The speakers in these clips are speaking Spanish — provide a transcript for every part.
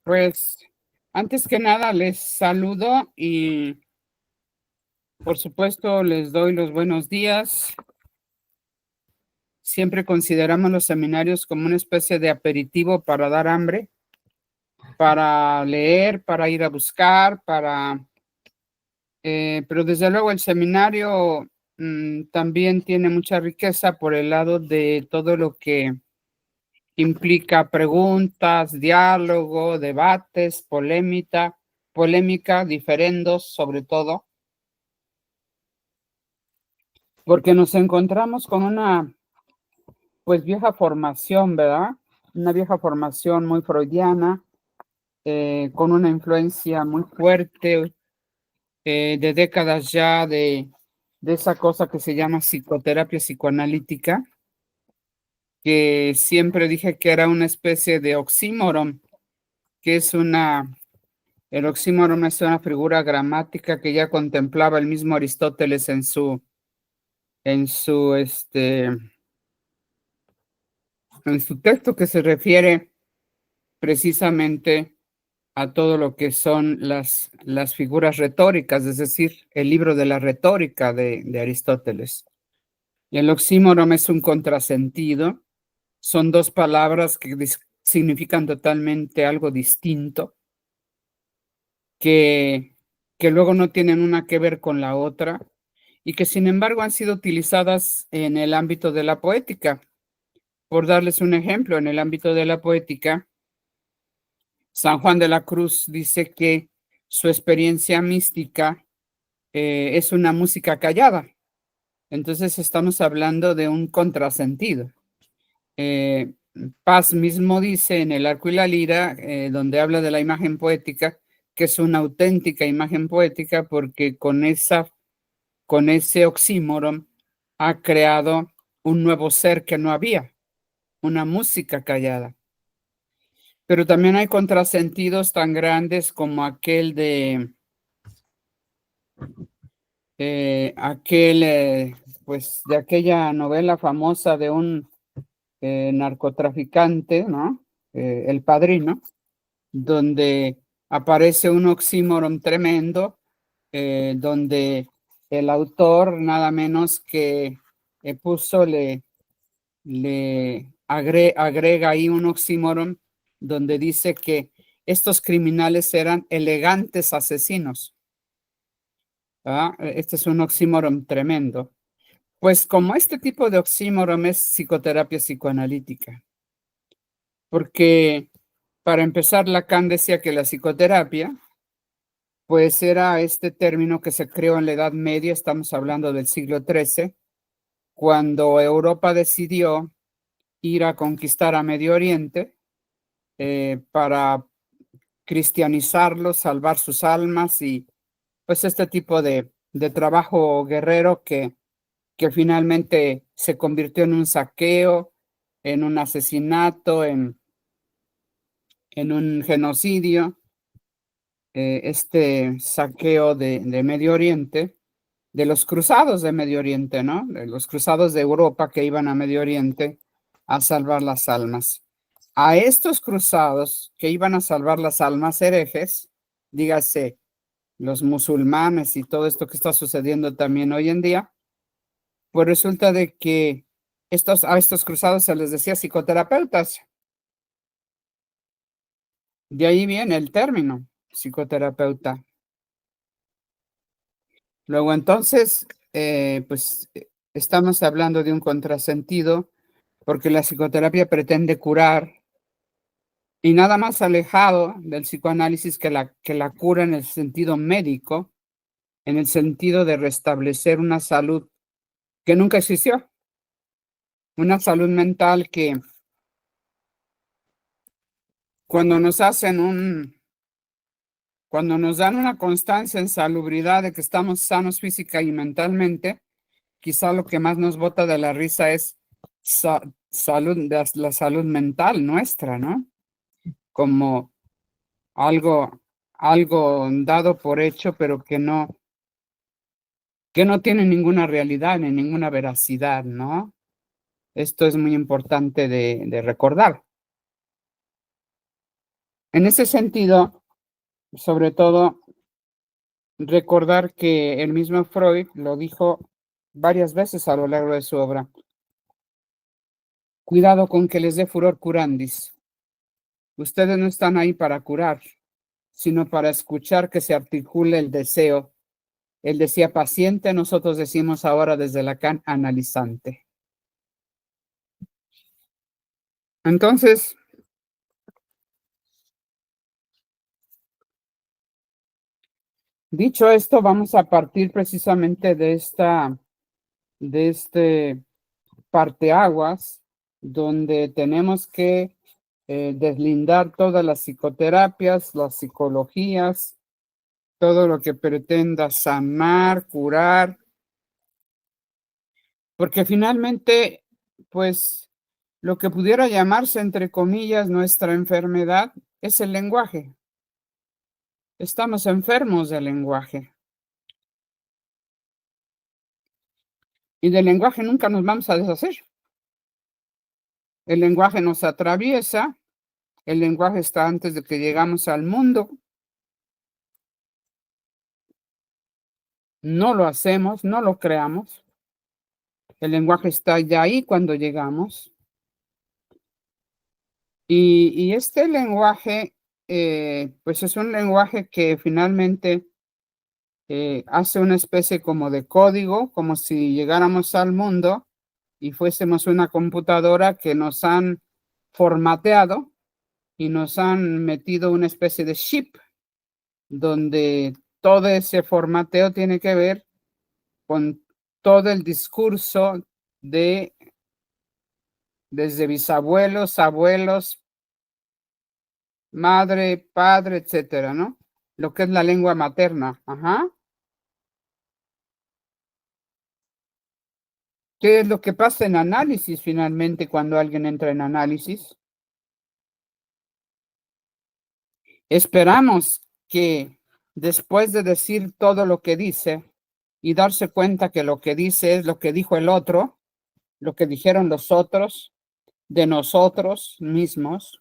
Pues, antes que nada les saludo y, por supuesto, les doy los buenos días. Siempre consideramos los seminarios como una especie de aperitivo para dar hambre, para leer, para ir a buscar, pero desde luego el seminario también tiene mucha riqueza por el lado de todo lo que implica preguntas, diálogo, debates, polémica, diferendos sobre todo, porque nos encontramos con una, pues, vieja formación, ¿verdad? Una vieja formación muy freudiana, con una influencia muy fuerte de décadas ya de esa cosa que se llama psicoterapia psicoanalítica, que siempre dije que era una especie de oxímoron, que es el oxímoron es una figura gramática que ya contemplaba el mismo Aristóteles en su en su texto, que se refiere precisamente a todo lo que son las figuras retóricas, es decir, el libro de la retórica de Aristóteles. Y el oxímoron es un contrasentido, son dos palabras que significan totalmente algo distinto, que, que luego no tienen una que ver con la otra y que sin embargo han sido utilizadas en el ámbito de la poética. Por darles un ejemplo, en el ámbito de la poética, San Juan de la Cruz dice que su experiencia mística es una música callada. Entonces estamos hablando de un contrasentido. Eh, Paz mismo dice en El Arco y la Lira, donde habla de la imagen poética, que es una auténtica imagen poética porque con ese oxímoron ha creado un nuevo ser que no había, una música callada. Pero también hay contrasentidos tan grandes como aquel pues, de aquella novela famosa de un narcotraficante, ¿no? El Padrino, donde aparece un oxímoron tremendo, donde el autor nada menos que agrega ahí un oxímoron donde dice que estos criminales eran elegantes asesinos. ¿Ah? Este es un oxímoron tremendo. Pues como este tipo de oxímoron es psicoterapia psicoanalítica, porque para empezar Lacan decía que la psicoterapia pues era este término que se creó en la Edad Media, estamos hablando del siglo XIII, cuando Europa decidió ir a conquistar a Medio Oriente para cristianizarlos, salvar sus almas y pues este tipo de trabajo guerrero que finalmente se convirtió en un saqueo, en un asesinato, en un genocidio, este saqueo de Medio Oriente, de los cruzados de Medio Oriente, ¿no? De los cruzados de Europa que iban a Medio Oriente a salvar las almas. A estos cruzados que iban a salvar las almas herejes, dígase, los musulmanes y todo esto que está sucediendo también hoy en día, pues resulta de que a estos cruzados se les decía psicoterapeutas. De ahí viene el término, psicoterapeuta. Luego entonces, pues estamos hablando de un contrasentido porque la psicoterapia pretende curar y nada más alejado del psicoanálisis que la cura en el sentido médico, en el sentido de restablecer una salud que nunca existió, una salud mental que cuando nos hacen cuando nos dan una constancia en salubridad de que estamos sanos física y mentalmente, quizá lo que más nos bota de la risa es la salud mental nuestra, ¿no? Como algo, algo dado por hecho, pero que no tiene ninguna realidad ni ninguna veracidad, ¿no? Esto es muy importante de recordar. En ese sentido, sobre todo, recordar que el mismo Freud lo dijo varias veces a lo largo de su obra. Cuidado con que les dé furor curandis. Ustedes no están ahí para curar, sino para escuchar que se articule el deseo. Él decía paciente, nosotros decimos ahora desde Lacan analizante. Entonces, dicho esto, vamos a partir precisamente de este parteaguas, donde tenemos que deslindar todas las psicoterapias, las psicologías, todo lo que pretenda sanar, curar, porque finalmente, pues, lo que pudiera llamarse, entre comillas, nuestra enfermedad es el lenguaje. Estamos enfermos del lenguaje. Y del lenguaje nunca nos vamos a deshacer. El lenguaje nos atraviesa, el lenguaje está antes de que llegamos al mundo. No lo hacemos, no lo creamos. El lenguaje está ya ahí cuando llegamos. Y este lenguaje, pues es un lenguaje que finalmente hace una especie como de código, como si llegáramos al mundo y fuésemos una computadora que nos han formateado y nos han metido una especie de chip donde todo ese formateo tiene que ver con todo el discurso de desde bisabuelos, abuelos, madre, padre, etcétera, ¿no? Lo que es la lengua materna. Ajá. ¿Qué es lo que pasa en análisis finalmente cuando alguien entra en análisis? Esperamos que después de decir todo lo que dice y darse cuenta que lo que dice es lo que dijo el otro, lo que dijeron los otros, de nosotros mismos,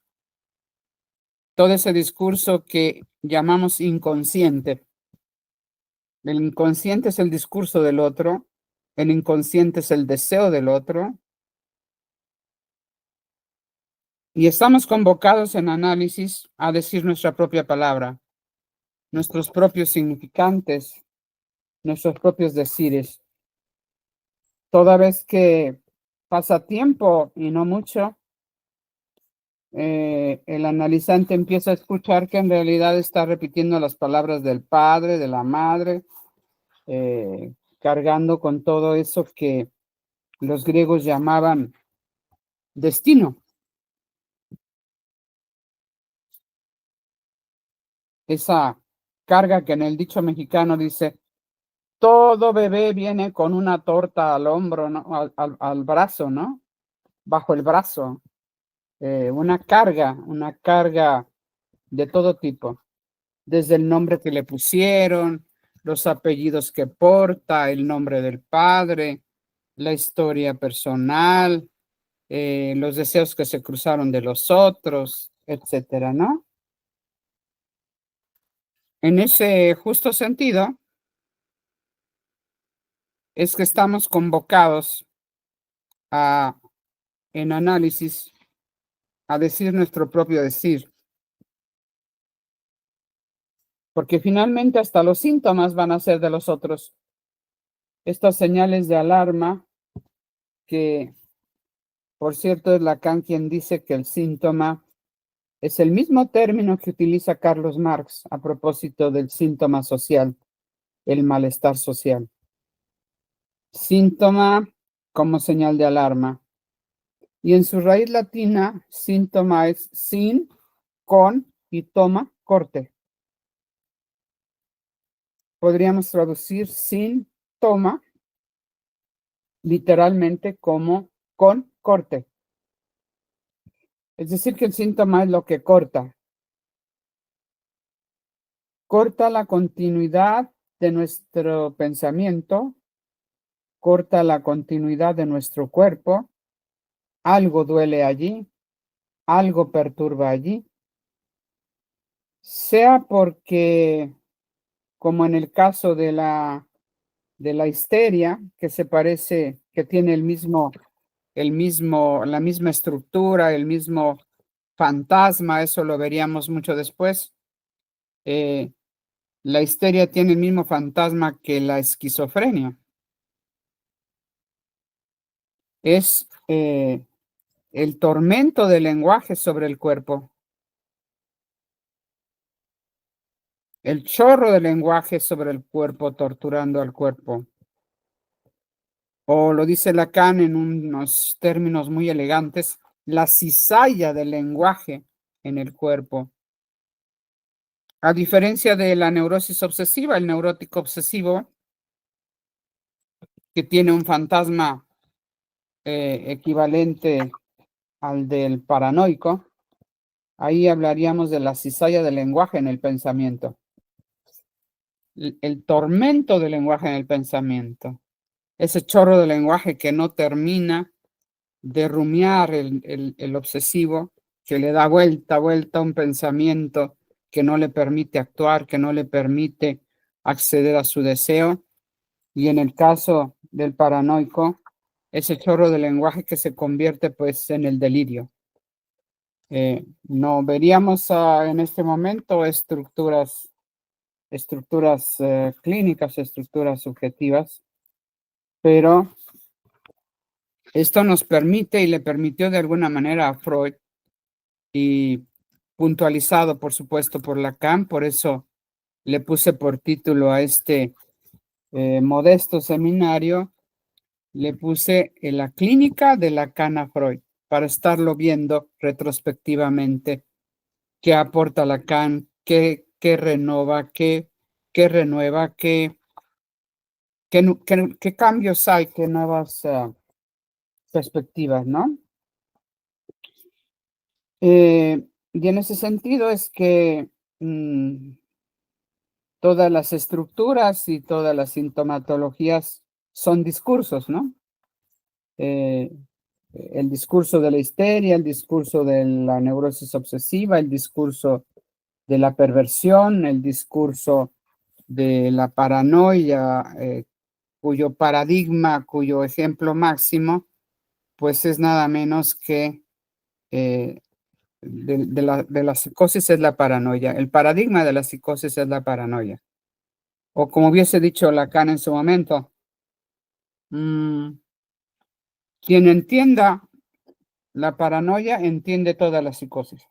todo ese discurso que llamamos inconsciente. El inconsciente es el discurso del otro, el inconsciente es el deseo del otro, y estamos convocados en análisis a decir nuestra propia palabra, nuestros propios significantes, nuestros propios decires. Toda vez que pasa tiempo y no mucho, el analizante empieza a escuchar que en realidad está repitiendo las palabras del padre, de la madre, cargando con todo eso que los griegos llamaban destino. Esa carga que en el dicho mexicano dice, todo bebé viene con una torta al hombro, ¿no? Al brazo, ¿no? Bajo el brazo. Una carga de todo tipo, desde el nombre que le pusieron, los apellidos que porta, el nombre del padre, la historia personal, los deseos que se cruzaron de los otros, etcétera, ¿no? En ese justo sentido, es que estamos convocados a, en análisis, a decir nuestro propio decir, porque finalmente hasta los síntomas van a ser de los otros. Estas señales de alarma, que por cierto es Lacan quien dice que el síntoma es el mismo término que utiliza Carlos Marx a propósito del síntoma social, el malestar social. Síntoma como señal de alarma. Y en su raíz latina, síntoma es sin, con y toma, corte. Podríamos traducir sin, toma, literalmente como con corte. Es decir, que el síntoma es lo que corta. Corta la continuidad de nuestro pensamiento, corta la continuidad de nuestro cuerpo, algo duele allí, algo perturba allí, sea porque, como en el caso de la histeria, que se parece, que tiene la misma estructura, el mismo fantasma, eso lo veríamos mucho después. La histeria tiene el mismo fantasma que la esquizofrenia. Es el tormento del lenguaje sobre el cuerpo, el chorro del lenguaje sobre el cuerpo, torturando al cuerpo. O lo dice Lacan en unos términos muy elegantes, la cizalla del lenguaje en el cuerpo. A diferencia de la neurosis obsesiva, el neurótico obsesivo, que tiene un fantasma equivalente al del paranoico, ahí hablaríamos de la cizalla del lenguaje en el pensamiento, el tormento del lenguaje en el pensamiento, ese chorro de lenguaje que no termina de rumiar el obsesivo, que le da vuelta a un pensamiento que no le permite actuar, que no le permite acceder a su deseo. Y en el caso del paranoico, ese chorro de lenguaje que se convierte pues en el delirio. No veríamos en este momento estructuras clínicas, estructuras subjetivas, pero esto nos permite y le permitió de alguna manera a Freud, y puntualizado, por supuesto, por Lacan, por eso le puse por título a este modesto seminario, le puse en la clínica de Lacan a Freud, para estarlo viendo retrospectivamente, qué aporta Lacan, qué renova, qué renueva, qué cambios hay, qué nuevas perspectivas, ¿no? Y en ese sentido es que todas las estructuras y todas las sintomatologías son discursos, ¿no? El discurso de la histeria, el discurso de la neurosis obsesiva, el discurso de la perversión, el discurso de la paranoia, cuyo paradigma, cuyo ejemplo máximo, pues es nada menos que de la psicosis es la paranoia. El paradigma de la psicosis es la paranoia. O como hubiese dicho Lacan en su momento, quien entienda la paranoia entiende toda la psicosis.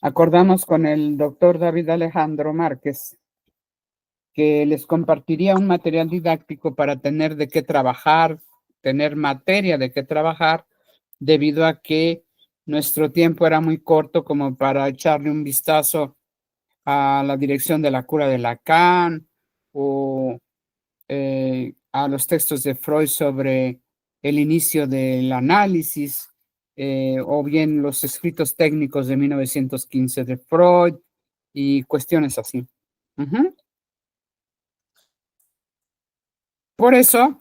Acordamos con el doctor David Alejandro Márquez que les compartiría un material didáctico para tener de qué trabajar, tener materia de qué trabajar, debido a que nuestro tiempo era muy corto como para echarle un vistazo a la dirección de la cura de Lacan o a los textos de Freud sobre el inicio del análisis, o bien los escritos técnicos de 1915 de Freud y cuestiones así. Por eso,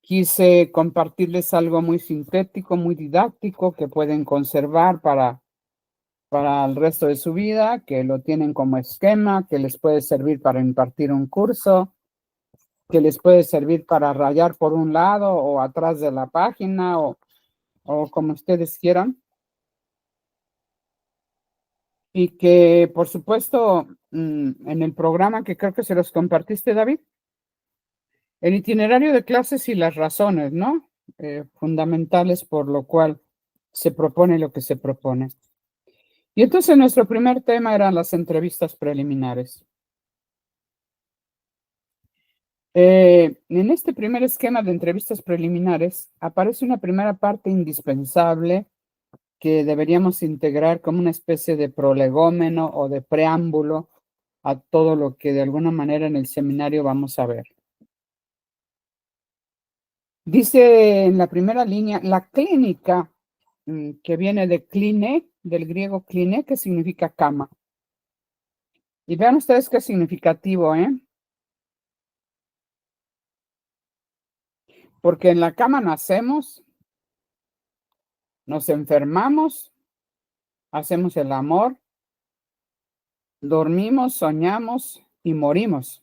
quise compartirles algo muy sintético, muy didáctico, que pueden conservar para el resto de su vida, que lo tienen como esquema, que les puede servir para impartir un curso, que les puede servir para rayar por un lado o atrás de la página o como ustedes quieran. Y que, por supuesto, en el programa que creo que se los compartiste, David, el itinerario de clases y las razones, ¿no? Fundamentales por lo cual se propone lo que se propone. Y entonces nuestro primer tema eran las entrevistas preliminares. En este primer esquema de entrevistas preliminares aparece una primera parte indispensable que deberíamos integrar como una especie de prolegómeno o de preámbulo a todo lo que de alguna manera en el seminario vamos a ver. Dice en la primera línea, la clínica, que viene de cline, del griego cline, que significa cama. Y vean ustedes qué significativo, ¿eh? Porque en la cama nacemos, nos enfermamos hacemos el amor, dormimos, soñamos y morimos.